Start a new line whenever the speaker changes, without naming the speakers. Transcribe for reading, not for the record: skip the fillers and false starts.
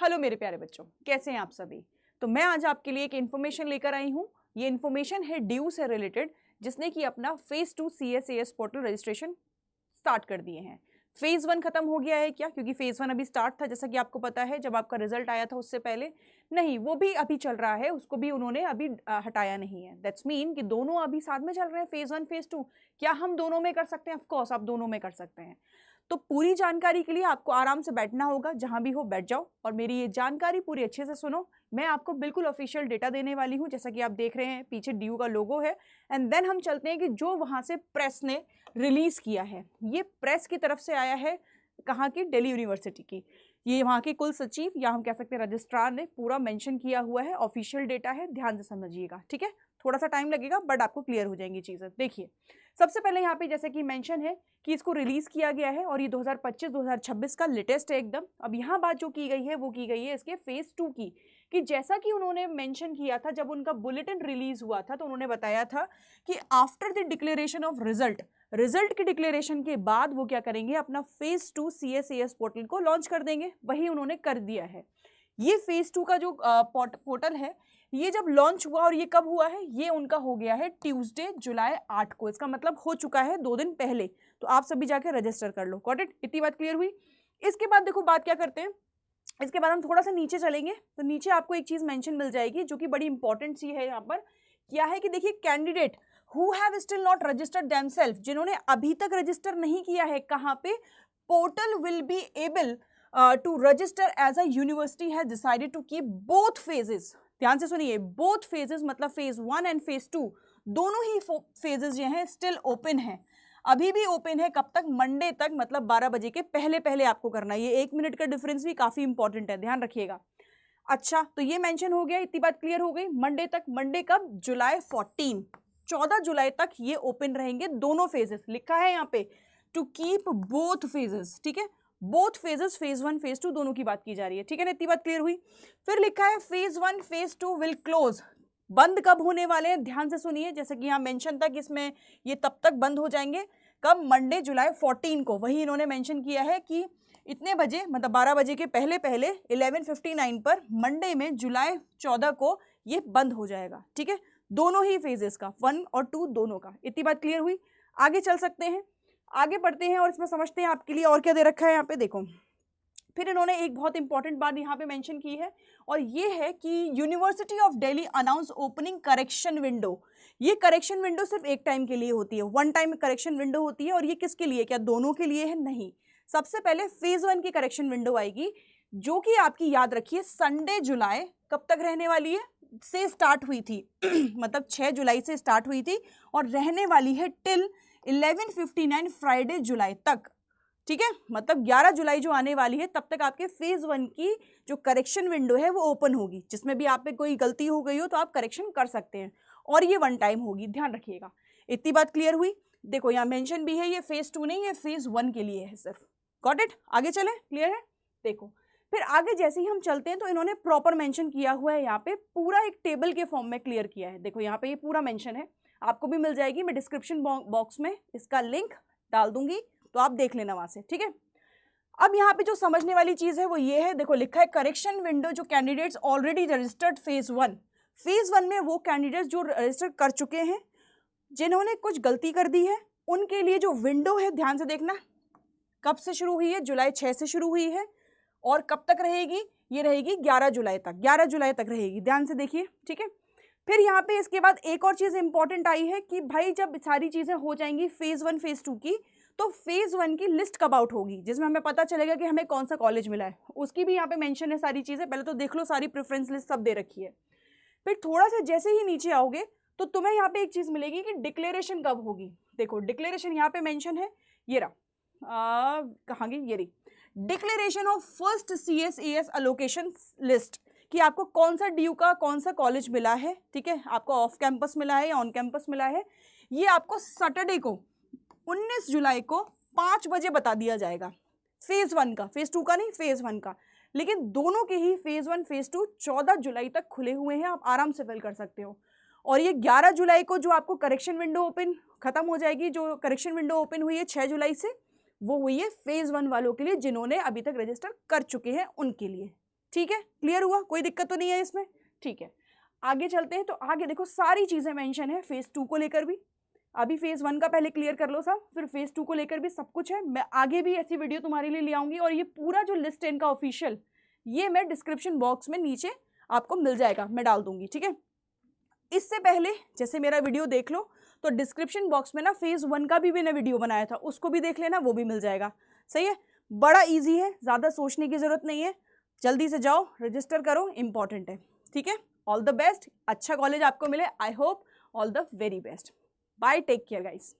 Hello मेरे प्यारे बच्चों, कैसे हैं आप सभी। तो मैं आज आपके लिए एक इन्फॉर्मेशन लेकर आई हूँ। ये इन्फॉर्मेशन है ड्यू से रिलेटेड, जिसने कि अपना phase 2 CSAS portal registration start कर दिए हैं। फेज 1 खत्म हो गया है क्या? क्योंकि फेज 1 अभी स्टार्ट था, जैसा कि आपको पता है, जब आपका रिजल्ट आया था उससे पहले नहीं, वो भी अभी चल रहा है, उसको भी उन्होंने अभी हटाया नहीं है। दैट्स मीन कि दोनों अभी साथ में चल रहे हैं, फेज 1 फेज 2। क्या हम दोनों में कर सकते हैं? ऑफ कोर्स आप दोनों में कर सकते हैं। तो पूरी जानकारी के लिए आपको आराम से बैठना होगा, जहां भी हो बैठ जाओ और मेरी ये जानकारी पूरी अच्छे से सुनो। मैं आपको बिल्कुल ऑफिशियल डेटा देने वाली हूं, जैसा कि आप देख रहे हैं पीछे ड्यू का लोगो है। एंड देन हम चलते हैं कि जो वहां से प्रेस ने रिलीज किया है, ये प्रेस की तरफ से आया है, कहाँ की? दिल्ली यूनिवर्सिटी की। ये वहाँ के कुल सचिव या हम कह सकते हैं रजिस्ट्रार ने पूरा मेंशन किया हुआ है, ऑफिशियल डेटा है, ध्यान से समझिएगा, ठीक है। थोड़ा सा टाइम लगेगा बट आपको क्लियर हो जाएंगी चीज़ें। देखिए, सबसे पहले यहाँ पे जैसे कि मेंशन है कि इसको रिलीज किया गया है और ये 2025-2026 का लेटेस्ट है एकदम। अब यहाँ बात जो की गई है वो की गई है इसके फेज 2 की, कि जैसा कि उन्होंने मेंशन किया था जब उनका बुलेटिन रिलीज हुआ था, तो उन्होंने बताया था कि after the declaration of result की डिक्लेरेशन के बाद वो क्या करेंगे, अपना फेज 2 CSAS पोर्टल को लॉन्च कर देंगे। वही उन्होंने कर दिया है। ये फेज 2 का जो पोर्टल है, ये जब लॉन्च हुआ और ये कब हुआ है, ये उनका हो गया है ट्यूसडे जुलाई 8 को। इसका मतलब हो चुका है 2 दिन पहले। तो आप सभी जाके रजिस्टर कर लो। Got it? इतनी बात क्लियर हुई। इसके बाद देखो बात क्या करते हैं। इसके बाद हम थोड़ा सा नीचे चलेंगे, तो नीचे आपको एक चीज मेंशन मिल जाएगी जो कि बड़ी इंपॉर्टेंट सी है। यहाँ पर क्या है कि देखिए, candidate who have still not registered themselves, जिन्होंने अभी तक रजिस्टर नहीं किया है, कहाँ पे? Portal will be able to register as a university has decided to keep both phases. ध्यान से सुनिए, बोथ फेजेस मतलब फेज 1 एंड फेज 2 दोनों ही फेजेस जो हैं स्टिल ओपन है, अभी भी ओपन है। कब तक? मंडे तक, मतलब 12 बजे के पहले पहले आपको करना है। ये 1 मिनट का डिफरेंस भी काफी इंपॉर्टेंट है, ध्यान रखिएगा। अच्छा, तो ये मेंशन हो गया, इतनी बात क्लियर हो गई। मंडे तक, मंडे कब? जुलाई 14, 14 जुलाई तक ये ओपन रहेंगे दोनों फेजेस। लिखा है यहाँ पे टू कीप बोथ फेजेस, ठीक है। बोथ फेजेस, फेज 1 फेज 2 दोनों की बात की जा रही है, ठीक है ना। इतनी बात क्लियर हुई। फिर लिखा है फेज 1 फेज 2 विल क्लोज। बंद कब होने वाले हैं? ध्यान से सुनिए, जैसे कि यहाँ मेंशन था कि इसमें ये तब तक बंद हो जाएंगे, कब? मंडे जुलाई 14 को। वही इन्होंने मेंशन किया है कि इतने बजे, मतलब 12 बजे के पहले पहले 11:59 पर मंडे में जुलाई 14 को ये बंद हो जाएगा, ठीक है। दोनों ही फेजेस का, 1 और 2 दोनों का। इतनी बात क्लियर हुई। आगे चल सकते हैं, आगे बढ़ते हैं और इसमें समझते हैं आपके लिए और क्या दे रखा है यहाँ पे। देखो, फिर इन्होंने एक बहुत इंपॉर्टेंट बात यहाँ पे मेंशन की है, और ये है कि university of Delhi announce opening correction window. ये करेक्शन विंडो सिर्फ एक टाइम के लिए होती है, 1 टाइम करेक्शन विंडो होती है। और ये किसके लिए? क्या दोनों के लिए है? नहीं, सबसे पहले फेज 1 की करेक्शन विंडो आएगी, जो कि आपकी याद रखिए संडे जुलाई कब तक रहने वाली है? से स्टार्ट हुई थी मतलब 6 जुलाई से स्टार्ट हुई थी और रहने वाली है टिल 11:59 फ्राइडे जुलाई तक, ठीक है। मतलब 11 जुलाई जो आने वाली है, तब तक आपके फेज 1 की जो करेक्शन विंडो है वो ओपन होगी, जिसमें भी आप पे कोई गलती हो गई हो तो आप करेक्शन कर सकते हैं, और ये 1 टाइम होगी, ध्यान रखिएगा। इतनी बात क्लियर हुई। देखो, यहाँ मेंशन भी है, ये फेज 2 नहीं है, फेज 1 के लिए है सिर्फ। Got it? आगे चले, क्लियर है। देखो, फिर आगे जैसे ही हम चलते हैं तो इन्होंने प्रॉपर मेंशन किया हुआ है, यहाँ पे पूरा एक टेबल के फॉर्म में क्लियर किया है। देखो, यहाँ पे ये पूरा मेंशन है, आपको भी मिल जाएगी, मैं डिस्क्रिप्शन बॉक्स में इसका लिंक डाल दूंगी, तो आप देख लेना वहां से, ठीक है। अब यहाँ पे जो समझने वाली चीज है वो ये है, देखो लिखा है करेक्शन विंडो, जो candidates already registered phase 1, phase 1 में वो कैंडिडेट्स जो रजिस्टर कर चुके हैं, जिन्होंने कुछ गलती कर दी है, उनके लिए जो विंडो है, ध्यान से देखना, कब से शुरू हुई है? जुलाई 6 से शुरू हुई है, और कब तक रहेगी? ये रहेगी 11 जुलाई तक, 11 जुलाई तक रहेगी, ध्यान से देखिए, ठीक है। फिर यहाँ पे इसके बाद एक और चीज इंपॉर्टेंट आई है कि भाई जब सारी चीजें हो जाएंगी फेज 1 फेज 2 की, तो फेज 1 की लिस्ट कब आउट होगी, जिसमें हमें पता चलेगा कि हमें कौन सा कॉलेज मिला है, उसकी भी यहाँ पे मेंशन है सारी चीजें। पहले तो देख लो, सारी प्रेफरेंस लिस्ट सब दे रखी है। फिर थोड़ा सा जैसे ही नीचे आओगे तो तुम्हें यहाँ पे एक चीज मिलेगी कि डिक्लेरेशन कब होगी। देखो, डिक्लेरेशन यहाँ पे मेंशन है, ये रहा, कहाँ गई? ये रही, declaration of first CSAS allocation list, कि आपको कौन सा ड्यू का कौन सा कॉलेज मिला है, ठीक है। आपको ऑफ कैंपस मिला है या ऑन कैंपस मिला है, ये आपको सैटरडे को 19 जुलाई को 5 बजे बता दिया जाएगा। फेज 1 का, फेज 2 का नहीं, फेज 1 का। लेकिन दोनों के ही फेज 1 फेज 2 14 जुलाई तक खुले हुए हैं, आप आराम से फिल कर सकते हो। और ये 11 जुलाई को जो आपको करेक्शन विंडो ओपन खत्म हो जाएगी, जो करेक्शन विंडो ओपन हुई है 6 जुलाई से, वो हुई है फेज 1 वालों के लिए, जिन्होंने अभी तक रजिस्टर कर चुके हैं उनके लिए, ठीक है, क्लियर हुआ, कोई दिक्कत तो नहीं है इसमें? ठीक है, आगे चलते हैं। तो आगे देखो सारी चीजें मेंशन है फेज 2 को लेकर भी। अभी फेज 1 का पहले क्लियर कर लो सब, फिर फेज 2 को लेकर भी सब कुछ है। मैं आगे भी ऐसी वीडियो तुम्हारे लिए ले आऊंगी, और ये पूरा जो लिस्ट है इनका ऑफिशियल, ये मैं डिस्क्रिप्शन बॉक्स में नीचे आपको मिल जाएगा, मैं डाल दूंगी, ठीक है। इससे पहले जैसे मेरा वीडियो देख लो, तो डिस्क्रिप्शन बॉक्स में ना फेज 1 का भी मैंने वीडियो बनाया था, उसको भी देख लेना, वो भी मिल जाएगा। सही है, बड़ा इजी है, ज़्यादा सोचने की ज़रूरत नहीं है। जल्दी से जाओ, रजिस्टर करो, इंपॉर्टेंट है, ठीक है। ऑल द बेस्ट, अच्छा कॉलेज आपको मिले, I hope all the very best. Bye, take care guys.